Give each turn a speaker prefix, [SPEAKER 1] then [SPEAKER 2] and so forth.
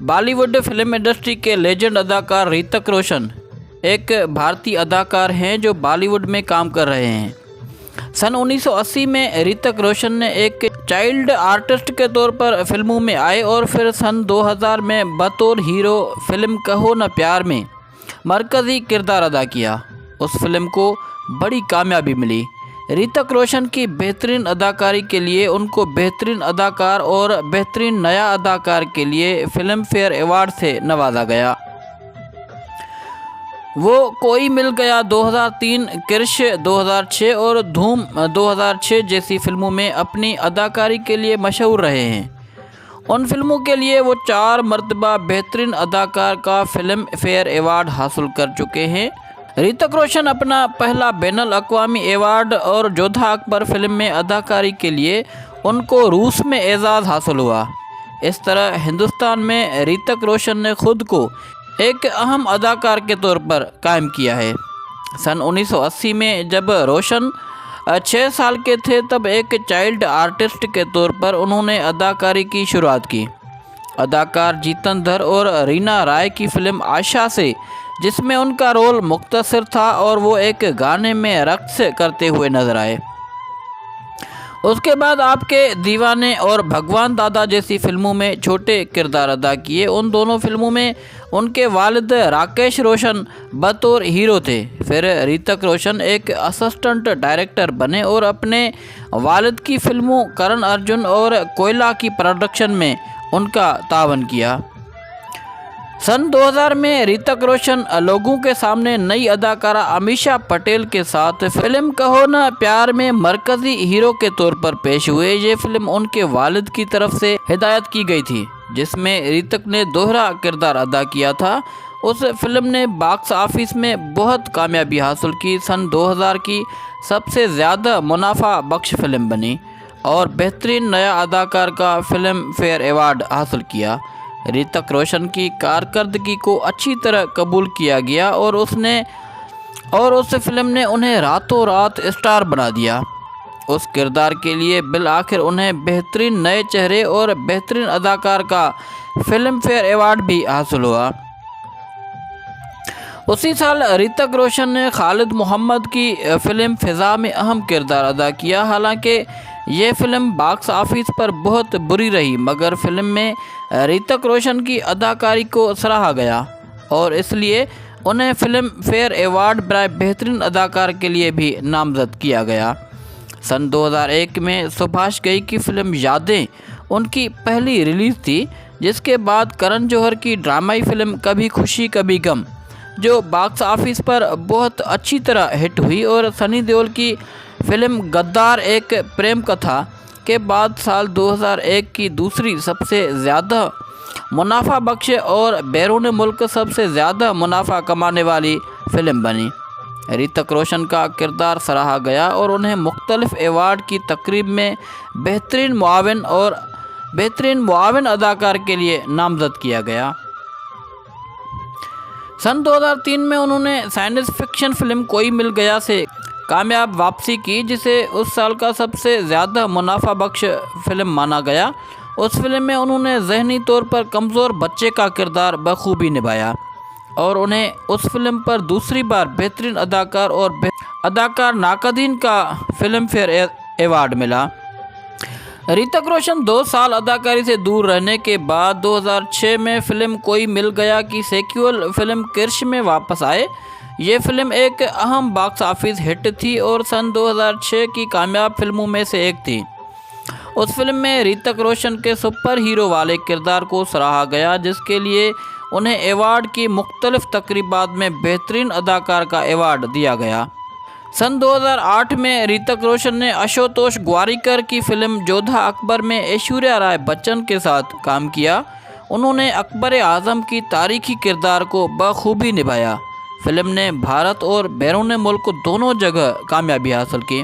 [SPEAKER 1] Bollywood film industry के legend अदाकार ऋतिक रोशन एक भारतीय अदाकार हैं जो बॉलीवुड में काम कर रहे हैं। सन 1980 में ऋतिक रोशन ने एक चाइल्ड आर्टिस्ट के तौर पर फिल्मों में आए और फिर सन 2000 में बतौर हीरो फिल्म कहो न प्यार में मरकज़ी किरदार अदा किया। उस फिल्म को बड़ी कामयाबी मिली। ऋतिक रोशन की बेहतरीन अदाकारी के लिए उनको बेहतरीन अदाकार और बेहतरीन नया अदाकार के लिए फिल्म फेयर अवार्ड से नवाजा गया। वो कोई मिल गया 2003, कृष 2006 और धूम 2006 जैसी फिल्मों में अपनी अदाकारी के लिए मशहूर रहे हैं। उन फिल्मों के लिए वो 4 मरतबा बेहतरीन अदाकार का फिल्म फेयर अवार्ड हासिल कर चुके हैं। ऋतिक रोशन अपना पहला बैनुल अक़वामी अवार्ड और जोधा अकबर फिल्म में अदाकारी के लिए उनको रूस में एजाज़ हासिल हुआ। इस तरह हिंदुस्तान में ऋतिक रोशन ने खुद को एक अहम अदाकार के तौर पर कायम किया है। सन 1980 में जब रोशन 6 साल के थे तब एक चाइल्ड आर्टिस्ट के तौर पर उन्होंने अदाकारी की शुरुआत की। अदाकार जीतन धर और रीना राय की फिल्म आशा से, जिसमें उनका रोल मुख्तसर था और वो एक गाने में रक़्स करते हुए नजर आए। उसके बाद आपके दीवाने और भगवान दादा जैसी फिल्मों में छोटे किरदार अदा किए। उन दोनों फिल्मों में उनके वालिद राकेश रोशन बतौर हीरो थे। फिर ऋतिक रोशन एक असिस्टेंट डायरेक्टर बने और अपने वालिद की फिल्मों करण अर्जुन और कोयला की प्रोडक्शन में उनका तावन किया। सन 2000 में ऋतिक रोशन लोगों के सामने नई अदाकारा अमीषा पटेल के साथ फिल्म कहो न प्यार में मरकज़ी हीरो के तौर पर पेश हुए। ये फिल्म उनके वालिद की तरफ से हिदायत की गई थी, जिसमें ऋतिक ने दोहरा किरदार अदा किया था। उस फिल्म ने बॉक्स ऑफिस में बहुत कामयाबी हासिल की। सन 2000 की सबसे ज़्यादा मुनाफा बख्श फिल्म बनी और बेहतरीन नया अदाकार का फिल्म फेयर अवार्ड हासिल किया। ऋतिक रोशन की कारकर्दगी को अच्छी तरह कबूल किया गया और उस फिल्म ने उन्हें रातों रात स्टार बना दिया। उस किरदार के लिए बिल आखिर उन्हें बेहतरीन नए चेहरे और बेहतरीन अदाकार का फिल्म फेयर अवार्ड भी हासिल हुआ। उसी साल ऋतिक रोशन ने खालिद मोहम्मद की फिल्म फ़िज़ा में अहम किरदार अदा किया। हालांकि ये फिल्म बॉक्स ऑफिस पर बहुत बुरी रही, मगर फिल्म में ऋतिक रोशन की अदाकारी को सराहा गया और इसलिए उन्हें फिल्म फेयर अवार्ड बराए बेहतरीन अदाकार के लिए भी नामजद किया गया। सन 2001 में सुभाष घई की फिल्म यादें उनकी पहली रिलीज़ थी, जिसके बाद करण जौहर की ड्रामाई फिल्म कभी खुशी कभी गम जो बॉक्स ऑफिस पर बहुत अच्छी तरह हिट हुई और सनी देओल की फिल्म गद्दार एक प्रेम कथा के बाद साल 2001 की दूसरी सबसे ज़्यादा मुनाफा बख्श और बैरून मुल्क सबसे ज़्यादा मुनाफा कमाने वाली फिल्म बनी। ऋतिक रोशन का किरदार सराहा गया और उन्हें मुख्तलिफ अवार्ड की तकरीब में बेहतरीन मुआविन अदाकार के लिए नामजद किया गया। सन 2003 में उन्होंने साइंस फिक्शन फिल्म कोई मिल गया से कामयाब वापसी की, जिसे उस साल का सबसे ज़्यादा मुनाफा बख्श फिल्म माना गया। उस फिल्म में उन्होंने ज़हनी तौर पर कमज़ोर बच्चे का किरदार बखूबी निभाया और उन्हें उस फिल्म पर दूसरी बार बेहतरीन अदाकार और अदाकार नाकदीन का फिल्म फेयर अवार्ड मिला। ऋतिक रोशन 2 साल अदाकारी से दूर रहने के बाद 2006 में फिल्म कोई मिल गया की सेक्वल फिल्म कृष में वापस आए। ये फिल्म एक अहम बॉक्स ऑफिस हिट थी और सन 2006 की कामयाब फिल्मों में से एक थी। उस फिल्म में ऋतिक रोशन के सुपर हीरो वाले किरदार को सराहा गया, जिसके लिए उन्हें अवार्ड की मुख्तलिफ तकरीबात में बेहतरीन अदाकार का अवार्ड दिया गया। सन 2008 में ऋतिक रोशन ने आशुतोष गोवारिकर की फिल्म जोधा अकबर में ऐश्वर्या राय बच्चन के साथ काम किया। उन्होंने अकबर आज़म की तारीखी किरदार को बखूबी निभाया। फिल्म ने भारत और बैरून मुल्क दोनों जगह कामयाबी हासिल की।